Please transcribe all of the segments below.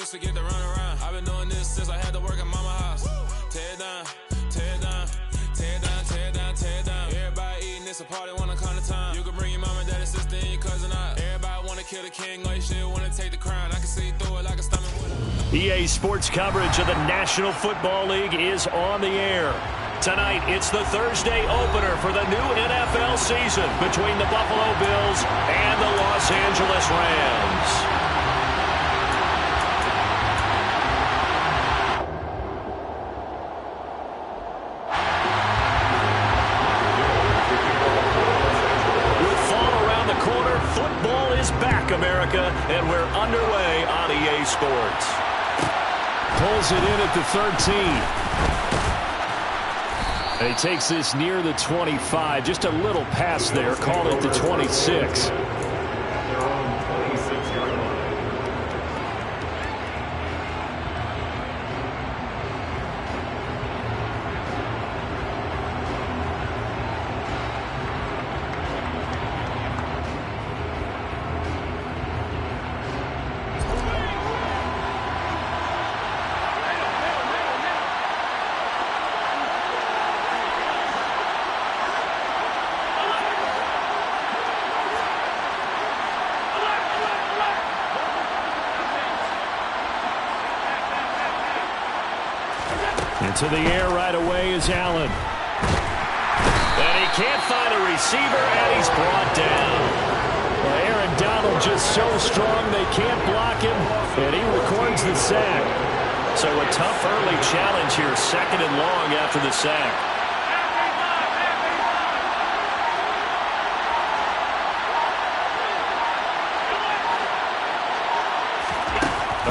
used to get to run around. I've been doing this since I had to work at mama house. Tear it down, tear it down, tear it down, tear it down, tear it down. Everybody eating, it's a party, wanna come to time. You can bring your mama, daddy, sister, and your cousin out. Everybody wanna kill the king, like shit, wanna take the crown. I can see through it like a stomach with it. EA Sports coverage of the National Football League is on the air. Tonight, it's the Thursday opener for the new NFL season between the Buffalo Bills and the Los Angeles Rams. Football is back, America, and we're underway on EA Sports. Pulls it in at the 13. And he takes this near the 25. Just a little pass there. Call it the 26. Into the air right away is Allen. And he can't find a receiver, and he's brought down. Well, Aaron Donald just so strong they can't block him, and he records the sack. So a tough early challenge here, 2nd and long after the sack.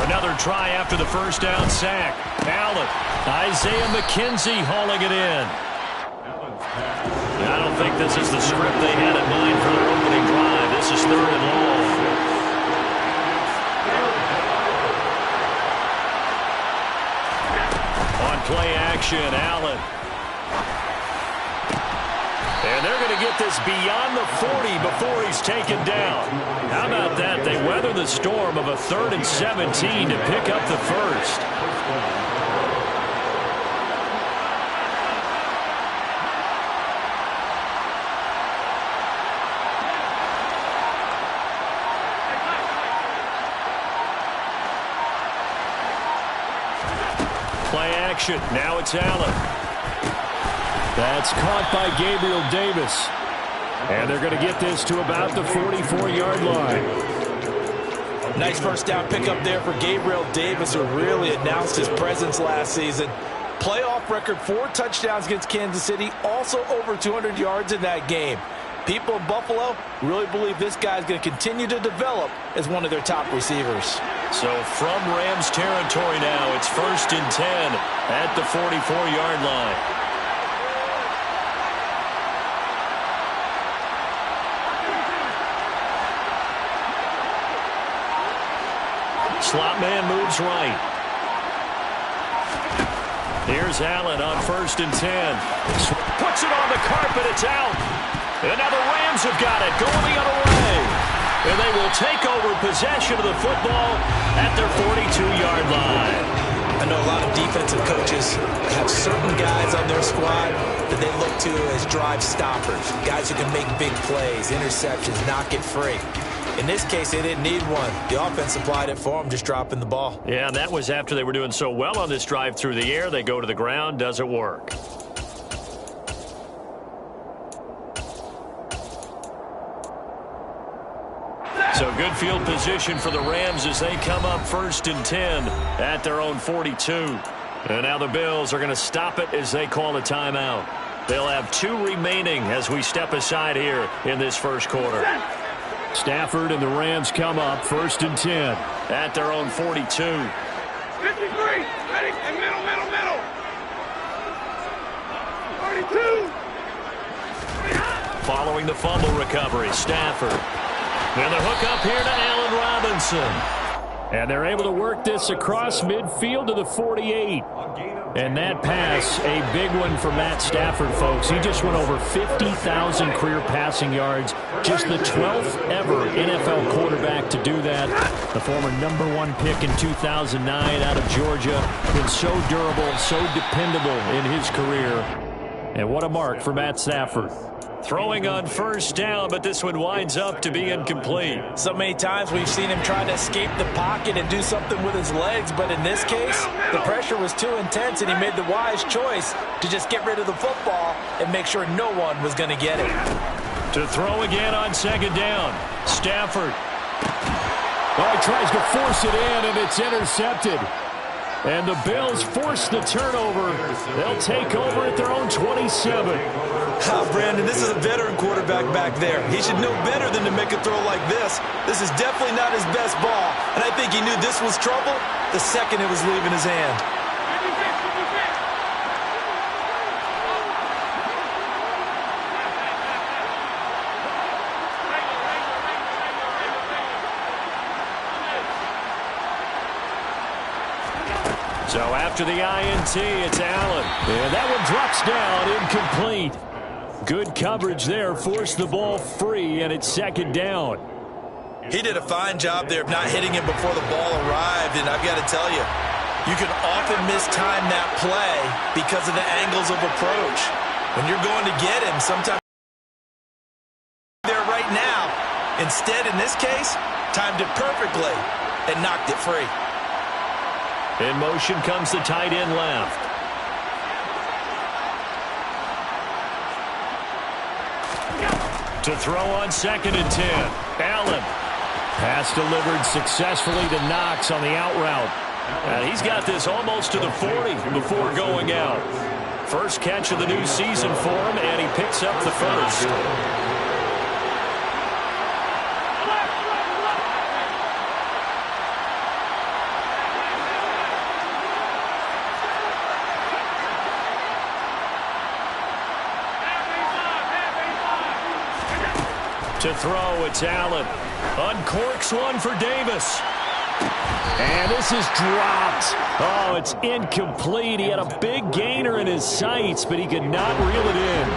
Another try after the first down sack. Allen. Isaiah McKenzie hauling it in. I don't think this is the script they had in mind for their opening drive. This is 3rd and long. On play action, Allen. And they're going to get this beyond the 40 before he's taken down. How about that? They weather the storm of a 3rd and 17 to pick up the first. Play action. Now it's Allen. That's caught by Gabriel Davis. And they're going to get this to about the 44-yard line. Nice first down pickup there for Gabriel Davis, who really announced his presence last season. Playoff record, 4 touchdowns against Kansas City, also over 200 yards in that game. People in Buffalo really believe this guy's going to continue to develop as one of their top receivers. So from Rams territory now, it's 1st and 10 at the 44-yard line. Slot man moves right. Here's Allen on 1st and 10. Puts it on the carpet. It's out. And now the Rams have got it. Going the other way. And they will take over possession of the football at their 42-yard line. I know a lot of defensive coaches have certain guys on their squad that they look to as drive stoppers. Guys who can make big plays, interceptions, knock it free. In this case, they didn't need one. The offense supplied it for them, just dropping the ball. Yeah, and that was after they were doing so well on this drive through the air. They go to the ground. Doesn't work. So good field position for the Rams as they come up 1st and 10 at their own 42. And now the Bills are going to stop it as they call a timeout. They'll have 2 remaining as we step aside here in this first quarter. Stafford and the Rams come up 1st and 10 at their own 42. 53, ready, and middle. 32. Following the fumble recovery, Stafford. And the hook up here to Allen Robinson. And they're able to work this across midfield to the 48. And that pass, a big one for Matt Stafford, folks. He just went over 50,000 career passing yards. Just the 12th ever NFL quarterback to do that. The former #1 pick in 2009 out of Georgia. Been so durable, so dependable in his career. And what a mark for Matt Stafford. Throwing on first down, but this one winds up to be incomplete. So many times we've seen him try to escape the pocket and do something with his legs, but in this case, the pressure was too intense, and he made the wise choice to just get rid of the football and make sure no one was going to get it. To throw again on second down, Stafford. Oh, he tries to force it in, and it's intercepted. And the Bills force the turnover. They'll take over at their own 27. Brandon, this is a veteran quarterback back there. He should know better than to make a throw like this. This is definitely not his best ball, and I think he knew this was trouble the second it was leaving his hand. So after the INT, it's Allen. And that one drops down, incomplete. Good coverage there, forced the ball free, and it's second down. He did a fine job there of not hitting him before the ball arrived, and I've got to tell you, you can often mistime that play because of the angles of approach. When you're going to get him, sometimes there right now. Instead, in this case, timed it perfectly and knocked it free. In motion comes the tight end left. To throw on 2nd and 10. Allen. Pass delivered successfully to Knox on the out route. And he's got this almost to the 40 before going out. First catch of the new season for him, and he picks up the first. To throw, it's Allen. Uncorks one for Davis. And this is dropped. Oh, it's incomplete. He had a big gainer in his sights, but he could not reel it in.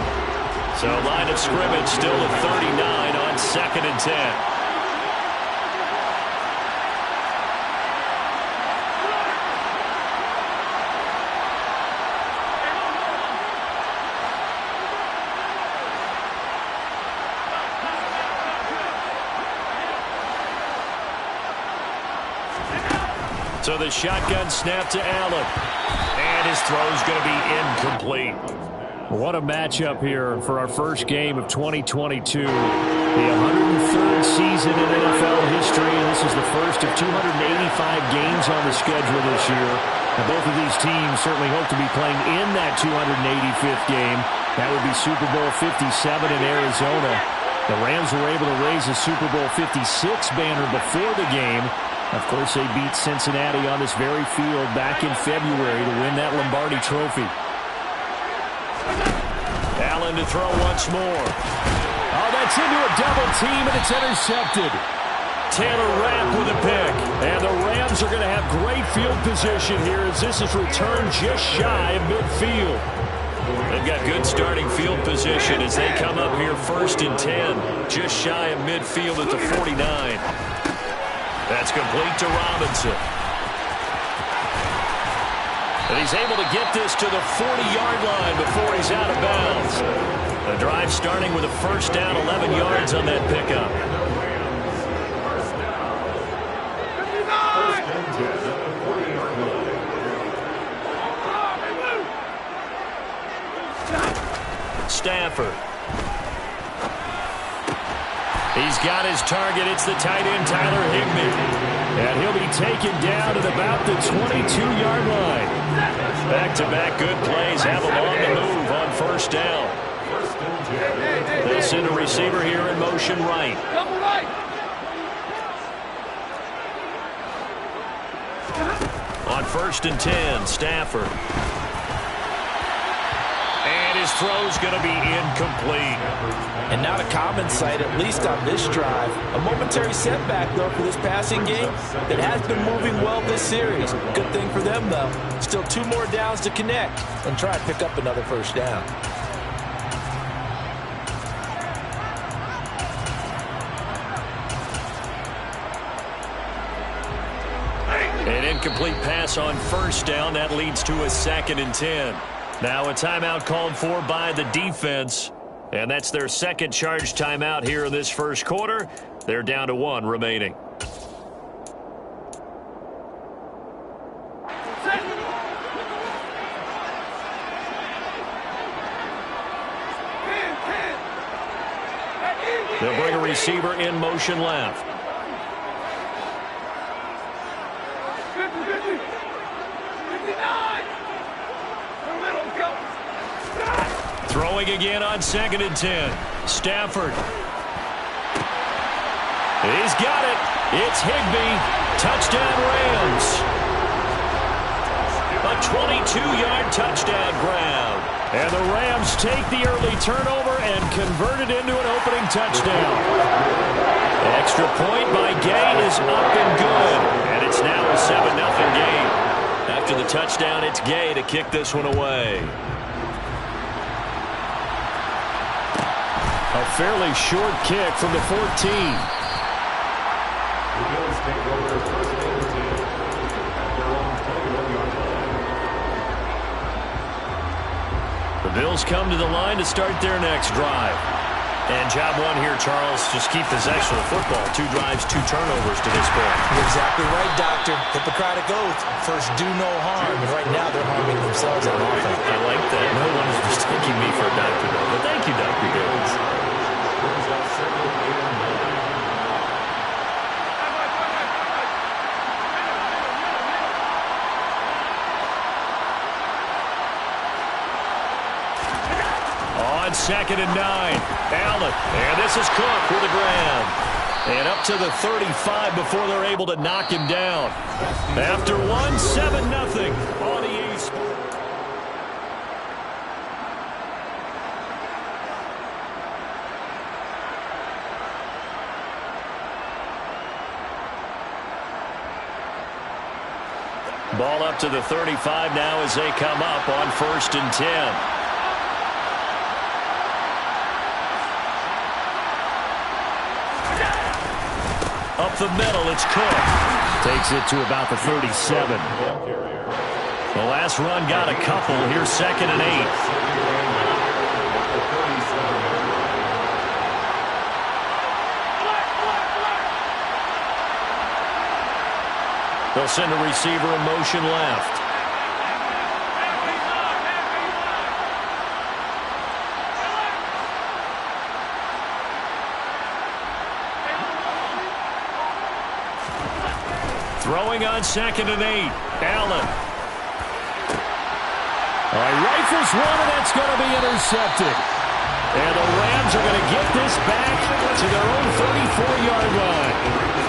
So line of scrimmage still at 39 on 2nd and 10. So the shotgun snap to Allen. And his throw's going to be incomplete. What a matchup here for our first game of 2022. The 103rd season in NFL history, and this is the first of 285 games on the schedule this year. And both of these teams certainly hope to be playing in that 285th game. That would be Super Bowl 57 in Arizona. The Rams were able to raise a Super Bowl 56 banner before the game. Of course, they beat Cincinnati on this very field back in February to win that Lombardi Trophy. Allen to throw once more. Oh, that's into a double team, and it's intercepted. Taylor Rapp with a pick. And the Rams are going to have great field position here as this is returned just shy of midfield. They've got good starting field position as they come up here 1st and 10. Just shy of midfield at the 49. That's complete to Robinson. And he's able to get this to the 40-yard line before he's out of bounds. The drive starting with a first down, 11 yards on that pickup. Stafford. He's got his target. It's the tight end, Tyler Higbee. And he'll be taken down at about the 22-yard line. Back-to-back good plays have him on the move on first down. They'll send a receiver here in motion right. On 1st and 10, Stafford. And his throw's going to be incomplete. And not a common sight, at least on this drive. A momentary setback, though, for this passing game that has been moving well this series. Good thing for them, though. Still 2 more downs to connect and try and pick up another first down. An incomplete pass on first down. That leads to a 2nd and 10. Now a timeout called for by the defense. And that's their second charge timeout here in this first quarter. They're down to 1 remaining. They'll bring a receiver in motion left. Throwing again on 2nd and 10. Stafford. He's got it. It's Higbee. Touchdown Rams. A 22-yard touchdown grab. And the Rams take the early turnover and convert it into an opening touchdown. Extra point by Gay is up and good. And it's now a 7-0 game. After the touchdown, it's Gay to kick this one away. A fairly short kick from the 14. The Bills come to the line to start their next drive. And job 1 here, Charles, just keep possession of the football. 2 drives, 2 turnovers to this point. You're exactly right, Doctor. Hippocratic oath. First, do no harm. And right now, they're harming themselves on offense. I like that. No one is mistaking me for a doctor, though. But thank you, Dr. Gibbons. On 2nd and 9, Allen, and this is Cook with a grab. And up to the 35 before they're able to knock him down. After 1, 7-0 on EA Sports. Ball up to the 35 now as they come up on 1st and 10. Up the middle, it's Cook. Takes it to about the 37. The last run got a couple. Here's 2nd and 8. They'll send a receiver in motion left. Throwing on 2nd and 8. Allen. All right, rifles one, and that's going to be intercepted. And the Rams are going to get this back to their own 34-yard line.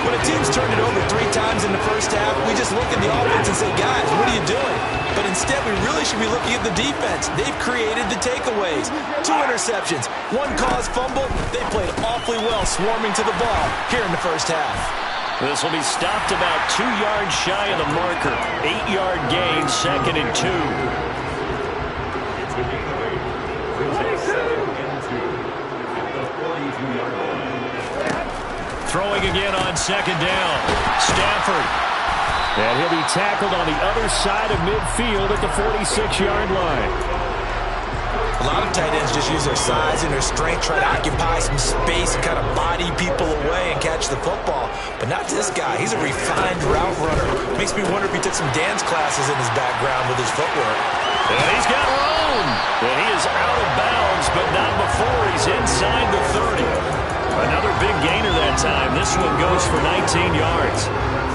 When a team's turned it over 3 times in the first half, we just look at the offense and say, guys, what are you doing? But instead, we really should be looking at the defense. They've created the takeaways. 2 interceptions, 1 caused fumble. They played awfully well swarming to the ball here in the first half. This will be stopped about 2 yards shy of the marker. 8-yard gain, 2nd and 2. Throwing again on 2nd down. Stafford. And he'll be tackled on the other side of midfield at the 46-yard line. A lot of tight ends just use their size and their strength, try to occupy some space and kind of body people away and catch the football. But not this guy. He's a refined route runner. Makes me wonder if he took some dance classes in his background with his footwork. And he's got room. And he is out of bounds, but not before he's inside the 30. Another big gainer that time. This one goes for 19 yards.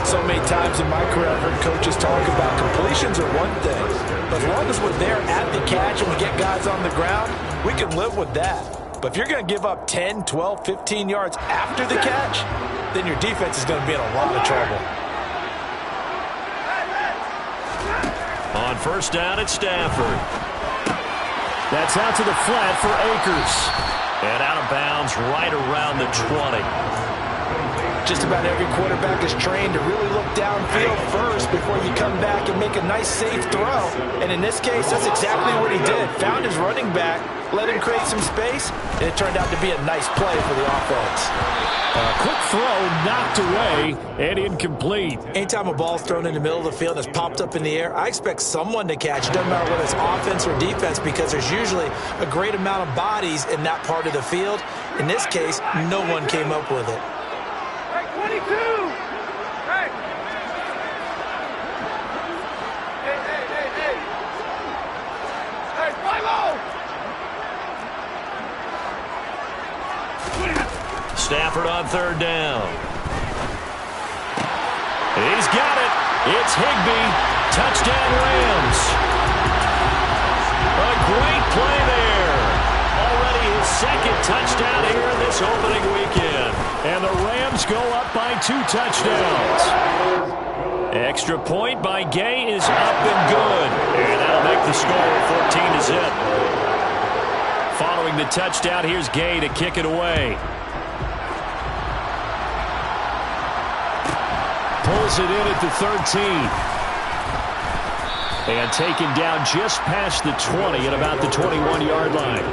So many times in my career, I've heard coaches talk about completions are one thing. But as long as we're there at the catch and we get guys on the ground, we can live with that. But if you're going to give up 10, 12, 15 yards after the catch, then your defense is going to be in a lot of trouble. On 1st down, it's Stafford. That's out to the flat for Akers. And out of bounds right around the 20. Just about every quarterback is trained to really look downfield first before you come back and make a nice, safe throw. And in this case, that's exactly what he did. Found his running back, let him create some space, and it turned out to be a nice play for the offense. Quick throw knocked away and incomplete. Anytime a ball's thrown in the middle of the field and it's popped up in the air, I expect someone to catch. It doesn't matter whether it's offense or defense, because there's usually a great amount of bodies in that part of the field. In this case, no one came up with it. Hey, 22! Hey! Hey! Hey, fly low! Stafford on third down. He's got it. It's Higbee. Touchdown Rams. A great play there. Already his second touchdown here this opening weekend. And the Rams go up by 2 touchdowns. Extra point by Gay is up and good. And that'll make the score 14-zip. Following the touchdown, here's Gay to kick it away. Pulls it in at the 13. And taken down just past the 20 at about the 21-yard line.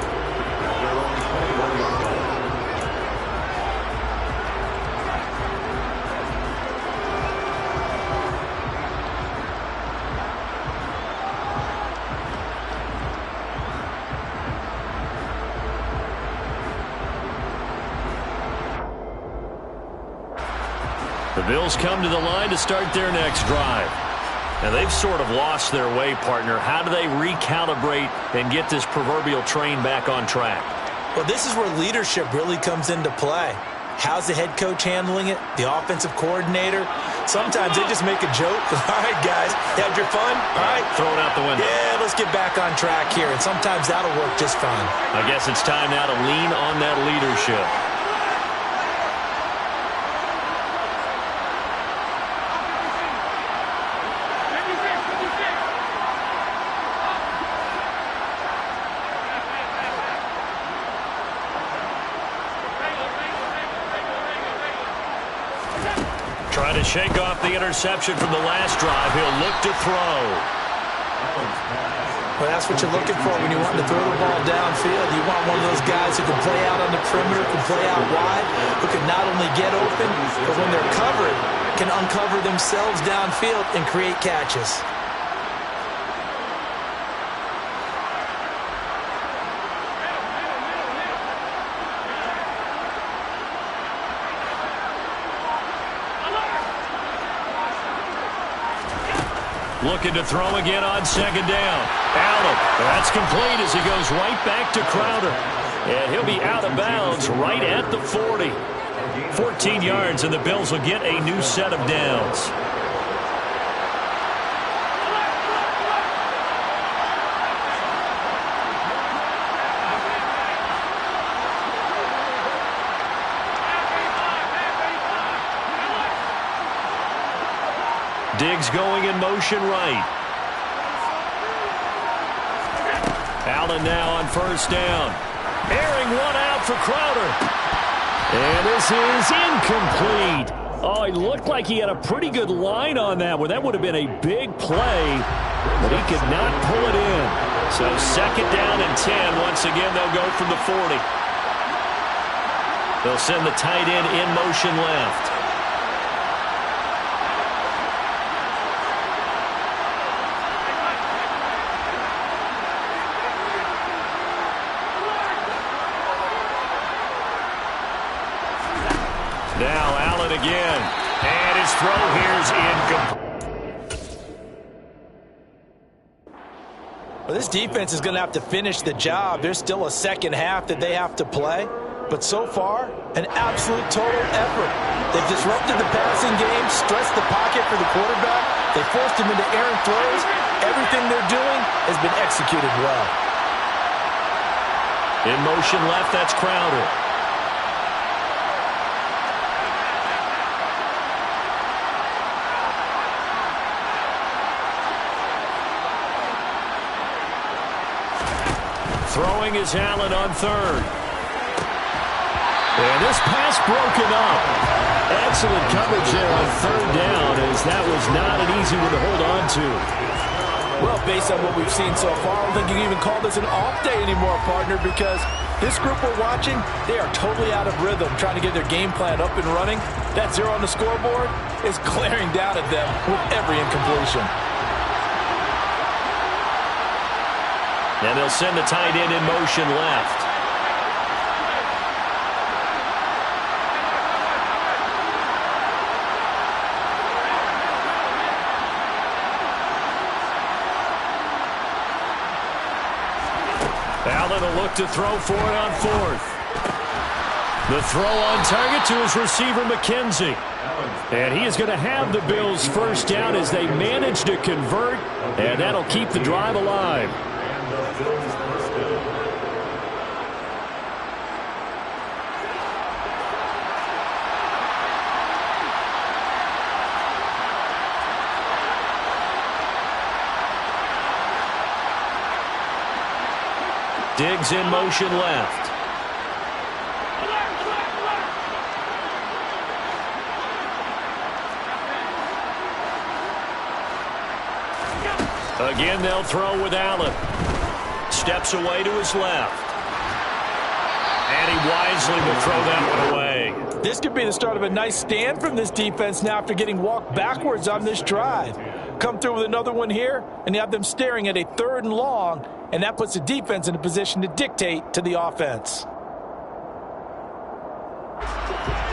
The Bills come to the line to start their next drive. And they've sort of lost their way, partner. How do they recalibrate and get this proverbial train back on track? Well, this is where leadership really comes into play. How's the head coach handling it? The offensive coordinator? Sometimes they just make a joke. All right, guys, you had your fun? All right. Throw it out the window. Yeah, let's get back on track here. And sometimes that'll work just fine. I guess it's time now to lean on that leadership. Trying to shake off the interception from the last drive. He'll look to throw. Well, that's what you're looking for when you want to throw the ball downfield. You want one of those guys who can play out on the perimeter, can play out wide, who can not only get open, but when they're covered, can uncover themselves downfield and create catches. Looking to throw again on second down. Allen, that's complete as he goes right back to Crowder. And he'll be out of bounds right at the 40. 14 yards, and the Bills will get a new set of downs. Diggs going in motion right. Allen now on first down. Airing one out for Crowder. And this is incomplete. Oh, he looked like he had a pretty good line on that one. That would have been a big play, but he could not pull it in. So second down and 10. Once again, they'll go from the 40. They'll send the tight end in motion left. Now Allen again. And his throw here is incomplete. Well, this defense is going to have to finish the job. There's still a second half that they have to play. But so far, an absolute total effort. They've disrupted the passing game, stressed the pocket for the quarterback. They forced him into errant throws. Everything they're doing has been executed well. In motion left, that's Crowder. Throwing is Allen on third. And this pass broken up. Excellent coverage there on third down, as that was not an easy one to hold on to. Well, based on what we've seen so far, I don't think you can even call this an off day anymore, partner, because this group we're watching, they are totally out of rhythm, trying to get their game plan up and running. That 0 on the scoreboard is glaring down at them with every incompletion. And they'll send the tight end in motion left. Allen will look to throw for it on fourth. The throw on target to his receiver, McKenzie. And he is going to have the Bills first down as they manage to convert, and that'll keep the drive alive. Diggs in motion left. Again, they'll throw with Allen. Steps away to his left. And he wisely will throw that one away. This could be the start of a nice stand from this defense now after getting walked backwards on this drive. Come through with another one here, and you have them staring at a 3rd and long, and that puts the defense in a position to dictate to the offense.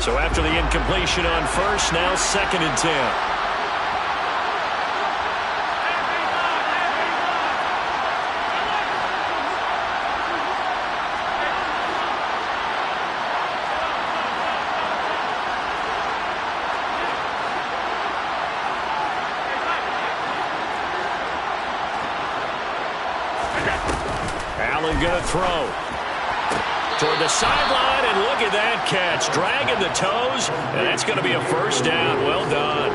So after the incompletion on first, now 2nd and 10. Allen going to throw toward the sideline, and look at that catch, dragging the toes, and that's going to be a first down. Well done.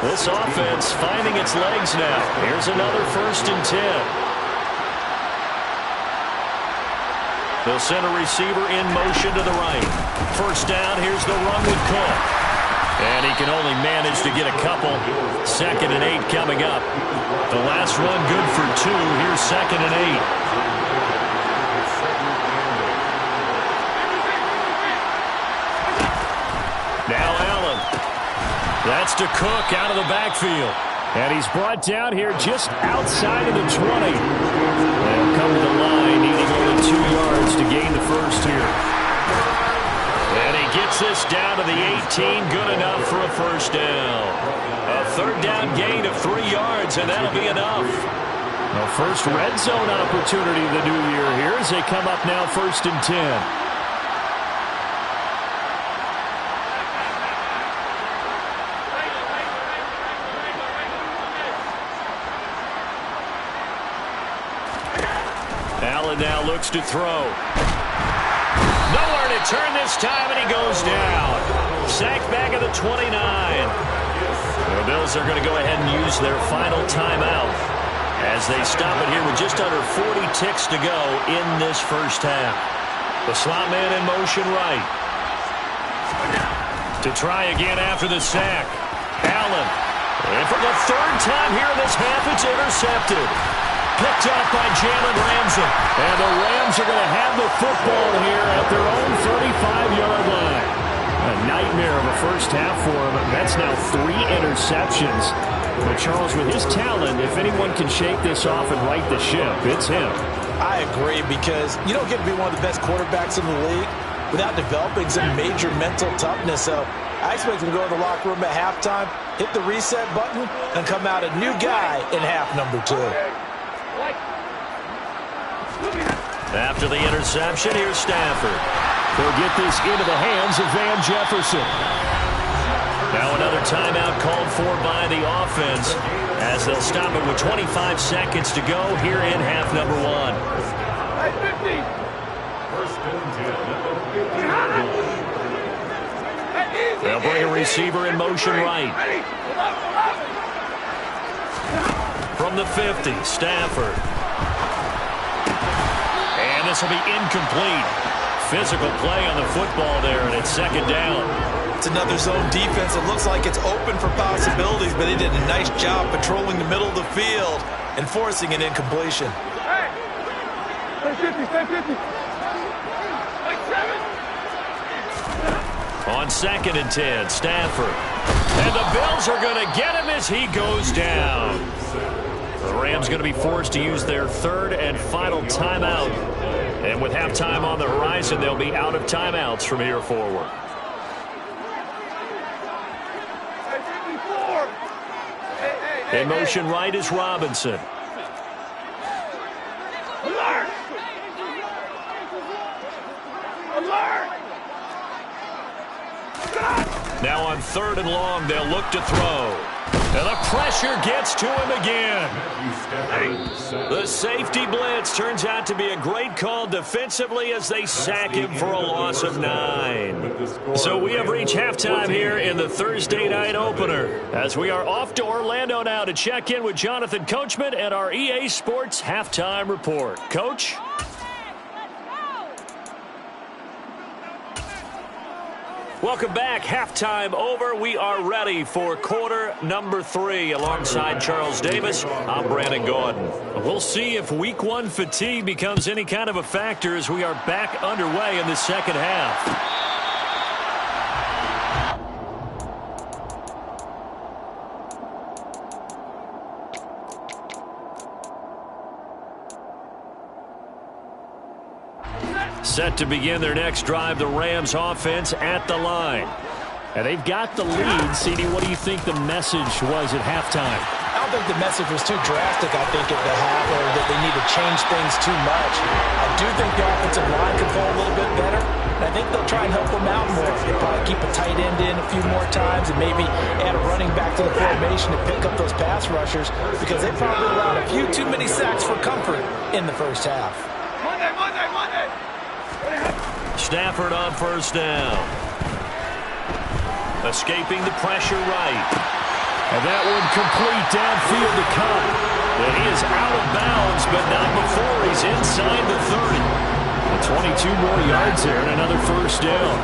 This offense finding its legs now. Here's another 1st and 10. They'll send a receiver in motion to the right. First down, here's the run with Cook. And he can only manage to get a couple. 2nd and 8 coming up. The last run good for 2. Here's 2nd and 8. Now Allen. That's to Cook out of the backfield. And he's brought down here just outside of the 20. They'll come to the line, needing only 2 yards to gain the first here. And he gets this down to the 18, good enough for a first down. A 3rd down gain of 3 yards, and that'll be enough. The first red zone opportunity of the new year here as they come up now 1st and 10. Allen now looks to throw. Nowhere to turn this time, and he goes down. Sacked back at the 29. The Bills are going to go ahead and use their final timeout as they stop it here with just under 40 ticks to go in this first half. The slot man in motion right. To try again after the sack. Allen. And for the 3rd time here in this half, it's intercepted. Picked off by Jalen Ramsey. And the Rams are going to have the football here at their own 35-yard line. A nightmare of a first half for him. That's now 3 interceptions. But Charles, with his talent, if anyone can shake this off and right the ship, it's him. I agree, because you don't get to be one of the best quarterbacks in the league without developing some major mental toughness. So I expect him to go to the locker room at halftime, hit the reset button, and come out a new guy in half number 2. After the interception, here's Stafford. They'll get this into the hands of Van Jefferson. Now another timeout called for by the offense as they'll stop it with 25 seconds to go here in half number 1. They'll bring a receiver in motion right. From the 50, Stafford. And this will be incomplete. Physical play on the football there, and it's second down. It's another zone defense. It looks like it's open for possibilities, but they did a nice job patrolling the middle of the field and forcing an incompletion. Hey! Stay 50, stay 50. Like 7. On 2nd and 10, Stafford. And the Bills are going to get him as he goes down. The Rams going to be forced to use their 3rd and final timeout. And with halftime on the horizon, they'll be out of timeouts from here forward. In motion right is Robinson. Alert! Alert! Now on 3rd and long, they'll look to throw. And the pressure gets to him again. The safety blitz turns out to be a great call defensively as they sack him for a loss of 9. So we have reached halftime here in the Thursday night opener, as we are off to Orlando now to check in with Jonathan Coachman and our EA Sports halftime report. Coach? Welcome back. Halftime over. We are ready for quarter number 3. Alongside Charles Davis, I'm Brandon Gordon. We'll see if week 1 fatigue becomes any kind of a factor as we are back underway in the second half. Set to begin their next drive, the Rams offense at the line. And they've got the lead. CD, what do you think the message was at halftime? I don't think the message was too drastic, I think, at the half, or that they need to change things too much. I do think the offensive line could play a little bit better, and I think they'll try and help them out more. They'll probably keep a tight end in a few more times and maybe add a running back to the formation to pick up those pass rushers, because they probably allowed a few too many sacks for comfort in the first half. Monday! Stafford on 1st down. Escaping the pressure right. And that one complete downfield to Cup. And he is out of bounds, but not before he's inside the 30. And 22 more yards there and another 1st down.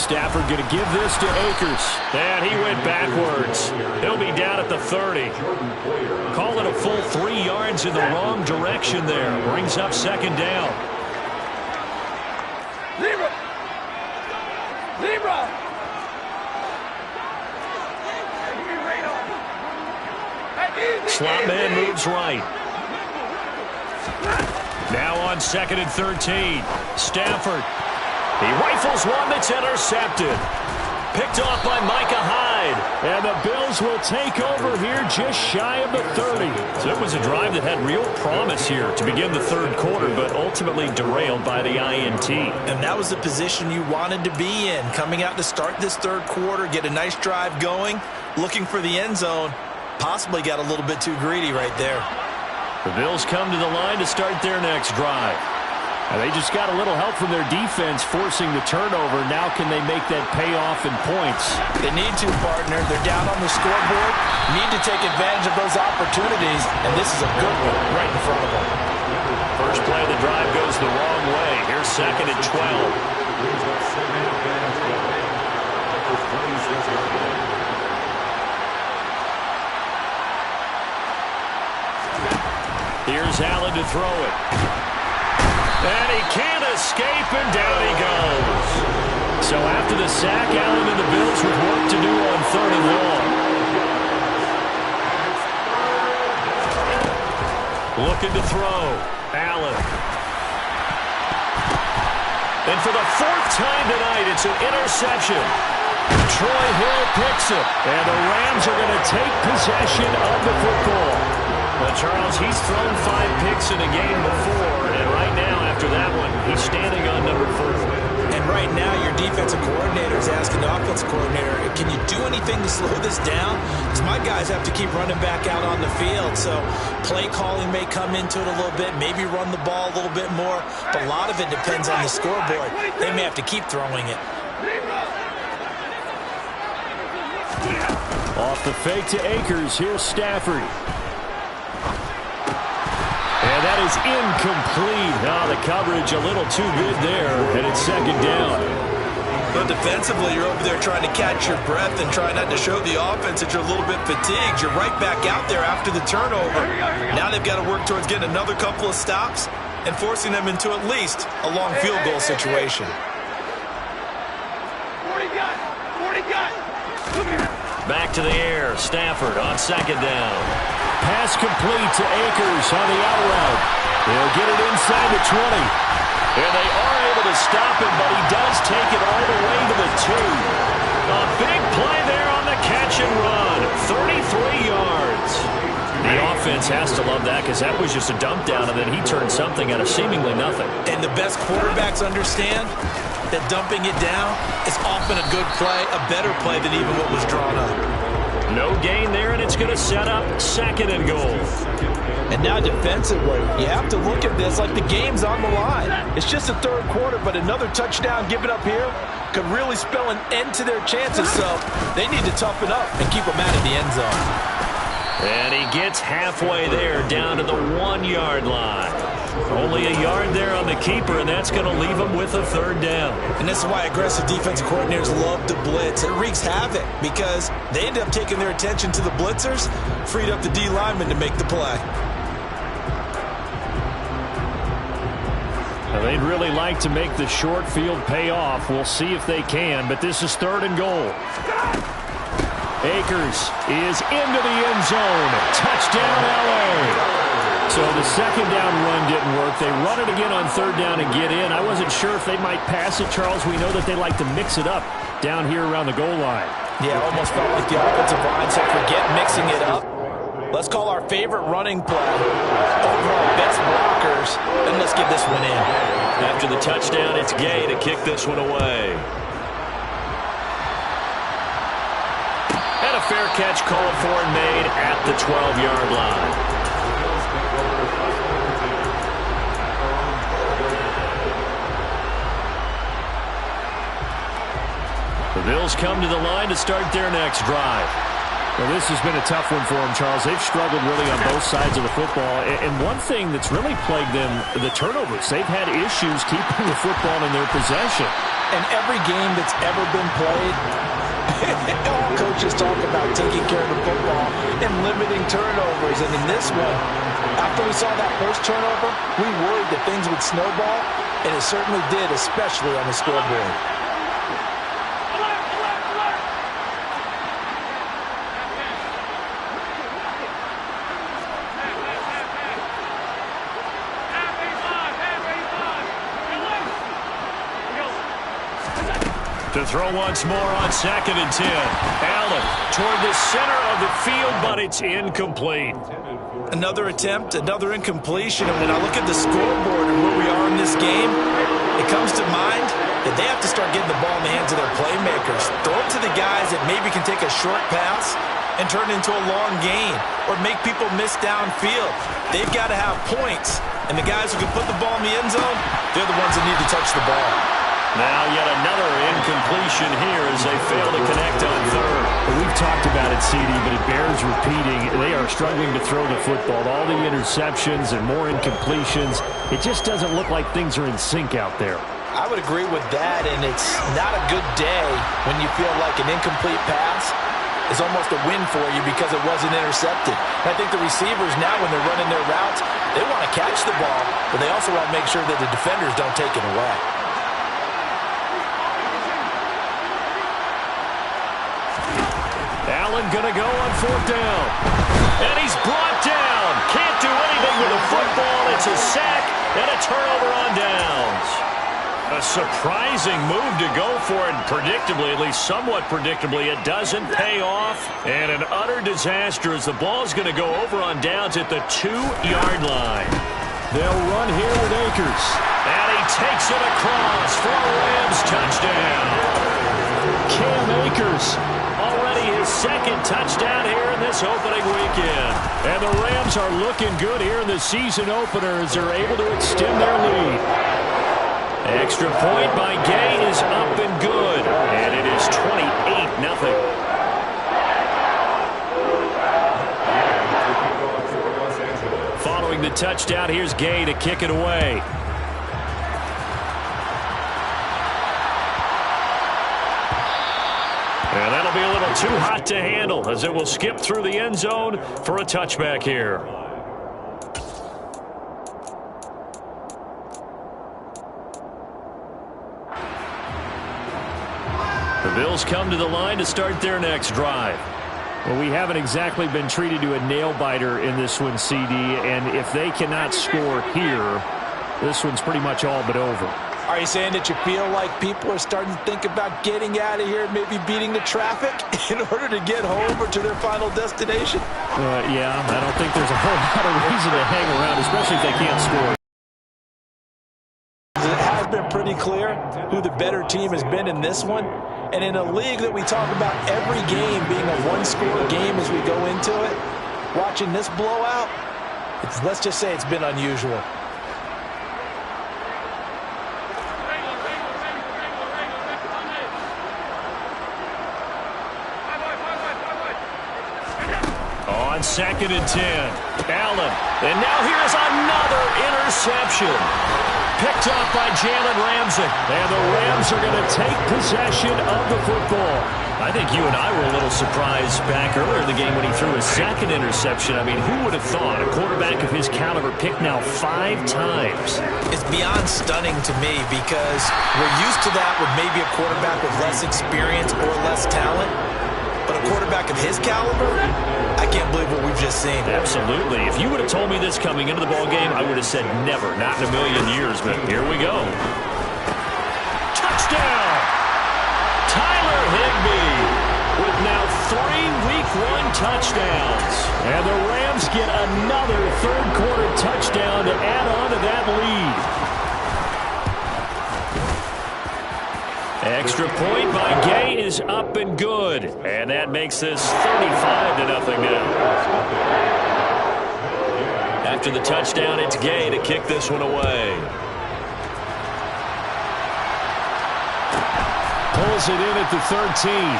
Stafford going to give this to Akers. And he went backwards. He'll be down at the 30. Call it a full 3 yards in the wrong direction there. Brings up 2nd down. Zebra! Slot man moves right. Now on 2nd and 13. Stafford. He rifles one that's intercepted. Picked off by Micah Hyde. And the Bills will take over here just shy of the 30. So it was a drive that had real promise here to begin the 3rd quarter, but ultimately derailed by the INT. And that was the position you wanted to be in. Coming out to start this 3rd quarter, get a nice drive going, looking for the end zone. Possibly got a little bit too greedy right there. The Bills come to the line to start their next drive. And they just got a little help from their defense forcing the turnover. Now can they make that pay off in points? They need to, partner. They're down on the scoreboard. Need to take advantage of those opportunities, and this is a good one right in front of them. First play of the drive goes the wrong way. Here's 2nd and 12. Here's Allen to throw it. And he can't escape, and down he goes. So after the sack, Allen and the Bills with work to do on 3rd and long. Looking to throw. Allen. And for the 4th time tonight, it's an interception. Troy Hill picks it. And the Rams are going to take possession of the football. Well, Charles, he's thrown 5 picks in a game before, and right now, after that one, he's standing on number 4. And right now, your defensive coordinator is asking the offensive coordinator, can you do anything to slow this down? Because my guys have to keep running back out on the field, so play calling may come into it a little bit, maybe run the ball a little bit more, but a lot of it depends on the scoreboard. They may have to keep throwing it. Off the fake to Akers. Here's Stafford. And that is incomplete. Oh, the coverage a little too good there, and it's second down. But defensively, you're over there trying to catch your breath and try not to show the offense that you're a little bit fatigued. You're right back out there after the turnover. Now they've got to work towards getting another couple of stops and forcing them into at least a long field goal situation. 40 gun! 40 gun! Look here! Back to the air. Stafford on second down. Pass complete to Akers on the out route. They'll get it inside the 20. And they are able to stop him, but he does take it all the way to the 2. A big play there on the catch and run. 33 yards. The offense has to love that because that was just a dump down, and then he turned something out of seemingly nothing. And the best quarterbacks understand that dumping it down is often a good play, a better play than even what was drawn up. No gain there, and it's going to set up second and goal. And now defensively, you have to look at this like the game's on the line. It's just the third quarter, but another touchdown given up here could really spell an end to their chances, so they need to toughen up and keep them out of the end zone. And he gets halfway there, down to the 1-yard line. Only a yard there on the keeper, and that's going to leave him with a third down. And this is why aggressive defensive coordinators love to blitz. It wreaks havoc because they end up taking their attention to the blitzers, freed up the D lineman to make the play. Now, they'd really like to make the short field pay off. We'll see if they can, but this is third and goal. Akers is into the end zone. Touchdown, L.A. So the second down run didn't work. They run it again on third down and get in. I wasn't sure if they might pass it, Charles. We know that they like to mix it up down here around the goal line. Yeah, almost felt like the offensive line said, forget mixing it up. Let's call our favorite running play over our best blockers, and let's get this one in. After the touchdown, it's Gay to kick this one away. And a fair catch called for and made at the 12-yard line. The Bills come to the line to start their next drive. Well, this has been a tough one for them, Charles. They've struggled really on both sides of the football. And one thing that's really plagued them, the turnovers. They've had issues keeping the football in their possession. And every game that's ever been played, all coaches talk about taking care of the football and limiting turnovers. And in this one, after we saw that first turnover, we worried that things would snowball, and it certainly did, especially on the scoreboard. To throw once more on second and 10. Allen toward the center of the field, but it's incomplete. Another attempt, another incompletion. And when I look at the scoreboard and where we are in this game, it comes to mind that they have to start getting the ball in the hands of their playmakers. Throw it to the guys that maybe can take a short pass and turn it into a long gain or make people miss downfield. They've got to have points. And the guys who can put the ball in the end zone, they're the ones that need to touch the ball. Now yet another incompletion here as they fail to connect on third. Well, we've talked about it, CD, but it bears repeating. They are struggling to throw the football. All the interceptions and more incompletions. It just doesn't look like things are in sync out there. I would agree with that, and it's not a good day when you feel like an incomplete pass is almost a win for you because it wasn't intercepted. And I think the receivers now, when they're running their routes, they want to catch the ball, but they also want to make sure that the defenders don't take it away. Allen gonna go on fourth down. And he's brought down. Can't do anything with the football. It's a sack and a turnover on downs. A surprising move to go for it. Predictably, at least somewhat predictably, it doesn't pay off. And an utter disaster as the ball's going to go over on downs at the 2-yard line. They'll run here with Akers. And he takes it across for a Rams touchdown. Cam Akers. Already his second touchdown here in this opening weekend. And the Rams are looking good here in the season opener as they're able to extend their lead. Extra point by Gay is up and good. And it is 28-0. a touchdown. Here's Gay to kick it away. And that'll be a little too hot to handle as it will skip through the end zone for a touchback here. The Bills come to the line to start their next drive. Well, we haven't exactly been treated to a nail-biter in this one, CD, and if they cannot score here, this one's pretty much all but over. Are you saying that you feel like people are starting to think about getting out of here, maybe beating the traffic in order to get home or to their final destination? Yeah, I don't think there's a whole lot of reason to hang around, especially if they can't score. It has been pretty clear who the better team has been in this one. And in a league that we talk about every game being a one-score game as we go into it, watching this blowout, let's just say it's been unusual. On 2nd and 10, Allen. And now here's another interception. Picked up by Jalen Ramsey. And the Rams are going to take possession of the football. I think you and I were a little surprised back earlier in the game when he threw his second interception. I mean, who would have thought a quarterback of his caliber picked now 5 times? It's beyond stunning to me because we're used to that with maybe a quarterback with less experience or less talent. But a quarterback of his caliber, I can't believe what we've just seen. Absolutely. If you would have told me this coming into the ballgame, I would have said never, not in a million years. But here we go. Touchdown! Tyler Higbee with now 3 Week 1 touchdowns. And the Rams get another third-quarter touchdown to add on to that lead. Extra point by Gay is up and good. And that makes this 35-0 now. After the touchdown, it's Gay to kick this one away. Pulls it in at the 13.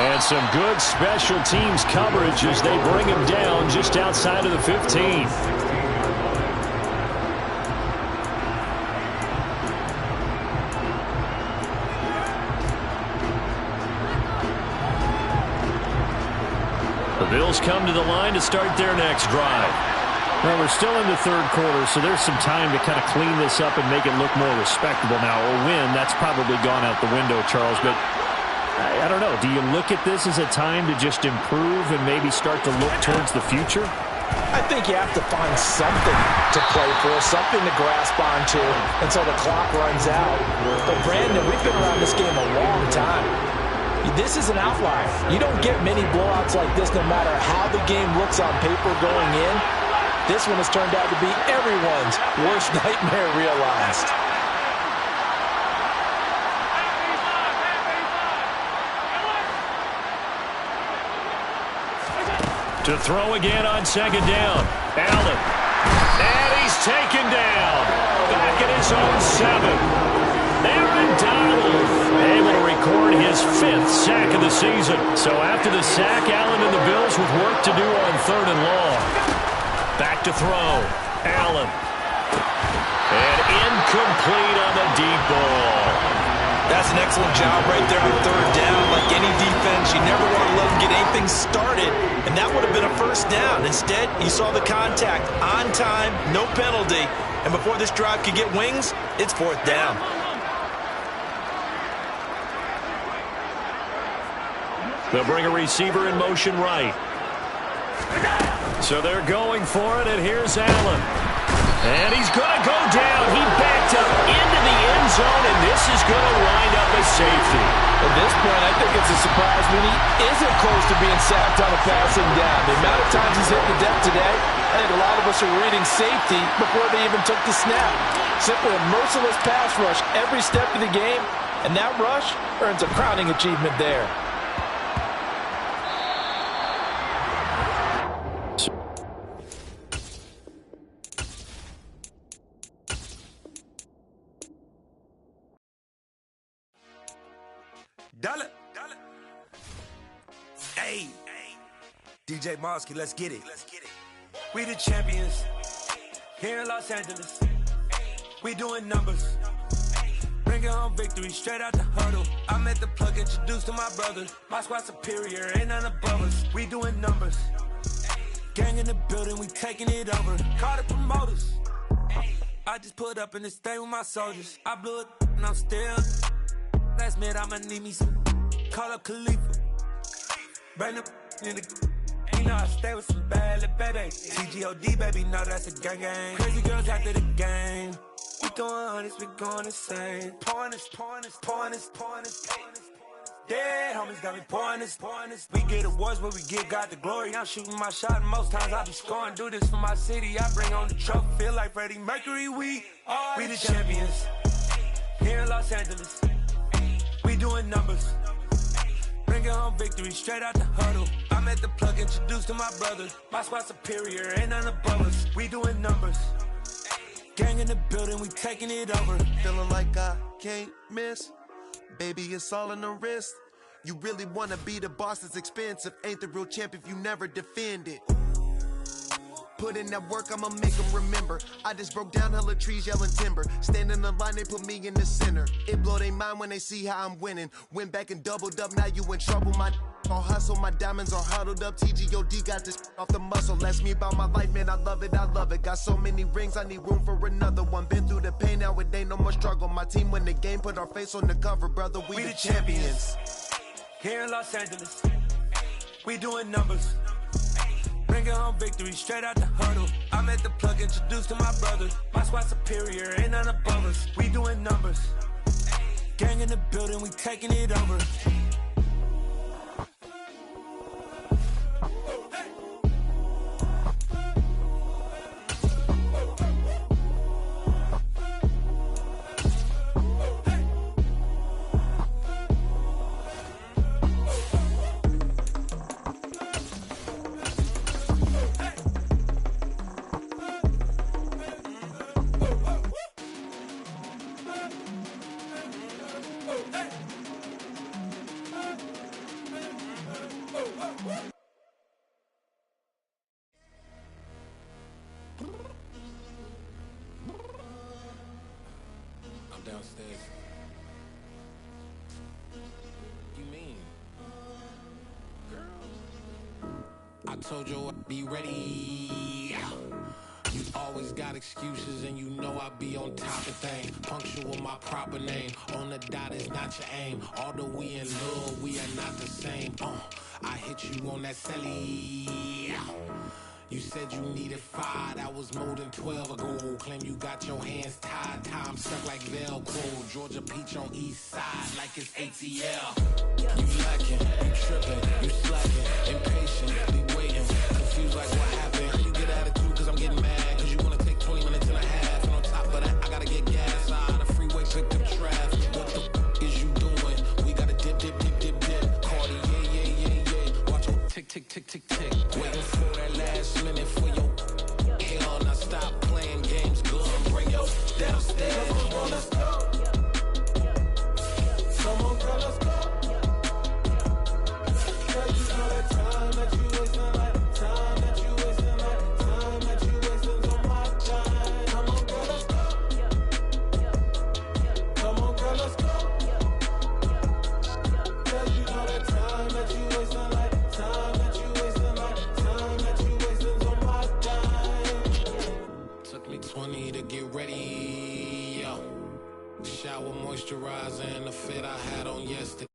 And some good special teams coverage as they bring him down just outside of the 15. Bills come to the line to start their next drive. Well, we're still in the third quarter, so there's some time to kind of clean this up and make it look more respectable now. A win, that's probably gone out the window, Charles, but I don't know. Do you look at this as a time to just improve and maybe start to look towards the future? I think you have to find something to play for, something to grasp onto until the clock runs out. But, Brandon, we've been around this game a long time. This is an outlier. You don't get many blowouts like this no matter how the game looks on paper going in. This one has turned out to be everyone's worst nightmare realized. To throw again on 2nd down. Allen. And he's taken down. Back at his own 7. Aaron Donald able to record his 5th sack of the season. So after the sack, Allen and the Bills with work to do on 3rd and long. Back to throw. Allen. And incomplete on the deep ball. That's an excellent job right there on 3rd down. Like any defense, you never want to let them get anything started, and that would have been a 1st down. Instead, you saw the contact on time, no penalty, and before this drive could get wings, it's 4th down. They'll bring a receiver in motion right. So they're going for it, and here's Allen. And he's going to go down. He backed up into the end zone, and this is going to wind up a safety. At this point, I think it's a surprise when he isn't close to being sacked on a passing down. The amount of times he's hit the deck today, I think a lot of us are reading safety before they even took the snap. Simply a merciless pass rush every step of the game, and that rush earns a crowning achievement there. Dollar. Hey, DJ Mosky, let's get it. We the champions here in Los Angeles. We doing numbers. Bringing home victory straight out the huddle. I'm at the plug, introduced to my brothers. My squad superior, ain't none above us. We doing numbers. Gang in the building, we taking it over. Call the promoters. I just put up in this thing with my soldiers. I blew it and I'm still. Last minute I'ma need me some. Call up Khalifa. Bring the in the. You know I stay with some bad little baby. TGOD baby, know that's a gang gang. Crazy girls after the game. We going honest, we going insane. Pouring this. Dead homies got me pouring this. We get awards, but we give God the glory. I'm shooting my shot, and most times I be scoring. Do this for my city, I bring on the trophy. Feel like Freddie Mercury, we the champions here in Los Angeles. We doing numbers. Bringing home victory straight out the huddle. I'm at the plug, introduced to my brothers. My squad superior, ain't none above us. We doing numbers. Gang in the building, we taking it over. Feeling like I can't miss. Baby, it's all in the wrist. You really wanna be the boss, it's expensive. Ain't the real champ if you never defend it. Put in that work, I'ma make them remember. I just broke down hella trees, yelling timber. Stand in the line, they put me in the center. It blow they mind when they see how I'm winning. Went back and doubled up, now you in trouble. My all hustle, my diamonds are huddled up. TGOD got this off the muscle. Ask me about my life, man, I love it. Got so many rings, I need room for another one. Been through the pain, now it ain't no more struggle. My team win the game, put our face on the cover, brother. We the champions here in Los Angeles. We doing numbers. Bringing home victory straight out the huddle. I'm at the plug, introduced to my brothers. My squad superior, ain't none above us. We doing numbers. Gang in the building, we taking it over. I'm downstairs. You mean? Girl, I told you I'd be ready. You always got excuses and you know I be on top of things. Punctual my proper name. On the dot is not your aim. Although we in love, we are not the same. I hit you on that celly. You said you needed 5, that was more than 12 ago. Claim you got your hands tied, time stuck like Velcro. Georgia Peach on east side like it's ATL. You lacking, you tripping, you slacking, impatient, waiting, confused like what happened. You get attitude cause I'm getting mad, cause you wanna take 20 minutes and a half. And on top of that, I gotta get gas out of the freeway, pick up traffic. What the is you doing? We gotta dip. Cardi, yeah. Watch your tick. Waiting for that last minute for your hell. Now stop playing games, go and bring your downstairs. Come on, let's go. Come on, girl, let's go. Girl, you know that time that you wasting, like time that you wasting, like time that you wasting on my time. Come on, girl, let's go. Come on, girl, let's go. Girl, you know that time that you wasting, like time that you wasting, like time that you wasting on my time. Took me 20 to get ready, yo. Shower moisturizer and the fit I had on yesterday.